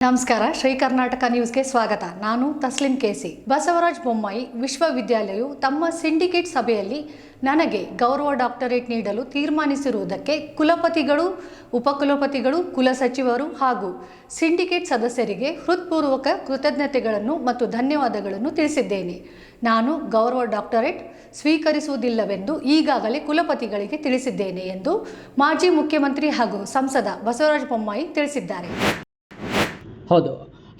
ನಮಸ್ಕಾರ. ಶ್ರೀ ಕರ್ನಾಟಕ ನ್ಯೂಸ್ಗೆ ಸ್ವಾಗತ. ನಾನು ತಸ್ಲಿಂ ಕೆಸಿ. ಬಸವರಾಜ ಬೊಮ್ಮಾಯಿ ವಿಶ್ವವಿದ್ಯಾಲಯವು ತಮ್ಮ ಸಿಂಡಿಕೇಟ್ ಸಭೆಯಲ್ಲಿ ನನಗೆ ಗೌರವ ಡಾಕ್ಟರೇಟ್ ನೀಡಲು ತೀರ್ಮಾನಿಸಿರುವುದಕ್ಕೆ ಕುಲಪತಿಗಳು, ಉಪಕುಲಪತಿಗಳು, ಕುಲಸಚಿವರು ಹಾಗೂ ಸಿಂಡಿಕೇಟ್ ಸದಸ್ಯರಿಗೆ ಹೃತ್ಪೂರ್ವಕ ಕೃತಜ್ಞತೆಗಳನ್ನು ಮತ್ತು ಧನ್ಯವಾದಗಳನ್ನು ತಿಳಿಸಿದ್ದೇನೆ. ನಾನು ಗೌರವ ಡಾಕ್ಟರೇಟ್ ಸ್ವೀಕರಿಸುವುದಿಲ್ಲವೆಂದು ಈಗಾಗಲೇ ಕುಲಪತಿಗಳಿಗೆ ತಿಳಿಸಿದ್ದೇನೆ ಎಂದು ಮಾಜಿ ಮುಖ್ಯಮಂತ್ರಿ ಹಾಗೂ ಸಂಸದ ಬಸವರಾಜ ಬೊಮ್ಮಾಯಿ ತಿಳಿಸಿದ್ದಾರೆ. ಹೌದು,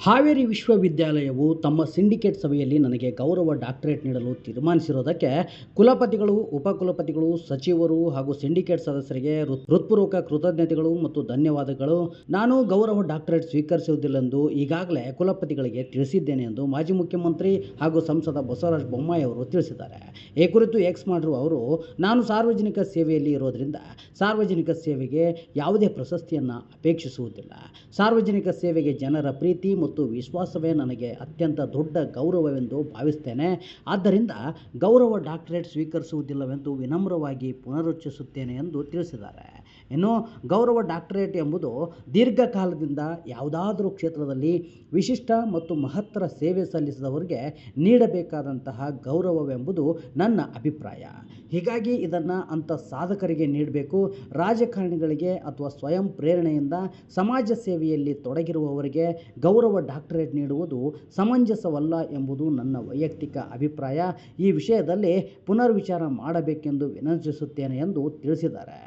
ಹಾವೇರಿ ವಿಶ್ವವಿದ್ಯಾಲಯವು ತಮ್ಮ ಸಿಂಡಿಕೇಟ್ ಸಭೆಯಲ್ಲಿ ನನಗೆ ಗೌರವ ಡಾಕ್ಟರೇಟ್ ನೀಡಲು ತೀರ್ಮಾನಿಸಿರುವುದಕ್ಕೆ ಕುಲಪತಿಗಳು, ಉಪಕುಲಪತಿಗಳು, ಸಚಿವರು ಹಾಗೂ ಸಿಂಡಿಕೇಟ್ ಸದಸ್ಯರಿಗೆ ಹೃತ್ಪೂರ್ವಕ ಕೃತಜ್ಞತೆಗಳು ಮತ್ತು ಧನ್ಯವಾದಗಳು. ನಾನು ಗೌರವ ಡಾಕ್ಟರೇಟ್ ಸ್ವೀಕರಿಸುವುದಿಲ್ಲೆಂದು ಈಗಾಗಲೇ ಕುಲಪತಿಗಳಿಗೆ ತಿಳಿಸಿದ್ದೇನೆ ಎಂದು ಮಾಜಿ ಮುಖ್ಯಮಂತ್ರಿ ಹಾಗೂ ಸಂಸದ ಬಸವರಾಜ ಬೊಮ್ಮಾಯಿ ಅವರು ತಿಳಿಸಿದ್ದಾರೆ. ಈ ಕುರಿತು ಎಕ್ಸ್ ಮಾಡಿರುವ ಅವರು, ನಾನು ಸಾರ್ವಜನಿಕ ಸೇವೆಯಲ್ಲಿ ಇರೋದರಿಂದ ಸಾರ್ವಜನಿಕ ಸೇವೆಗೆ ಯಾವುದೇ ಪ್ರಶಸ್ತಿಯನ್ನು ಅಪೇಕ್ಷಿಸುವುದಿಲ್ಲ. ಸಾರ್ವಜನಿಕ ಸೇವೆಗೆ ಜನರ ಪ್ರೀತಿ ಮತ್ತು ವಿಶ್ವಾಸವೇ ನನಗೆ ಅತ್ಯಂತ ದೊಡ್ಡ ಗೌರವವೆಂದು ಭಾವಿಸುತ್ತೇನೆ. ಆದ್ದರಿಂದ ಗೌರವ ಡಾಕ್ಟರೇಟ್ ಸ್ವೀಕರಿಸುವುದಿಲ್ಲವೆಂದು ವಿನಮ್ರವಾಗಿ ಪುನರುಚ್ಚರಿಸುತ್ತೇನೆ ಎಂದು ತಿಳಿಸಿದ್ದಾರೆ. ಇನ್ನು ಗೌರವ ಡಾಕ್ಟರೇಟ್ ಎಂಬುದು ದೀರ್ಘಕಾಲದಿಂದ ಯಾವುದಾದರೂ ಕ್ಷೇತ್ರದಲ್ಲಿ ವಿಶಿಷ್ಟ ಮತ್ತು ಮಹತ್ತರ ಸೇವೆ ಸಲ್ಲಿಸಿದವರಿಗೆ ನೀಡಬೇಕಾದಂತಹ ಗೌರವವೆಂಬುದು ನನ್ನ ಅಭಿಪ್ರಾಯ. ಹೀಗಾಗಿ ಇದನ್ನು ಅಂಥ ಸಾಧಕರಿಗೆ ನೀಡಬೇಕು. ರಾಜಕಾರಣಿಗಳಿಗೆ ಅಥವಾ ಸ್ವಯಂ ಪ್ರೇರಣೆಯಿಂದ ಸಮಾಜ ಸೇವೆಯಲ್ಲಿ ತೊಡಗಿರುವವರಿಗೆ ಗೌರವ ಡಾಕ್ಟರೇಟ್ ನೀಡುವುದು ಸಮಂಜಸವಲ್ಲ ಎಂಬುದು ನನ್ನ ವೈಯಕ್ತಿಕ ಅಭಿಪ್ರಾಯ. ಈ ವಿಷಯದಲ್ಲಿ ಪುನರ್ವಿಚಾರ ಮಾಡಬೇಕೆಂದು ವಿನಂತಿಸುತ್ತೇನೆ ಎಂದು ತಿಳಿಸಿದ್ದಾರೆ.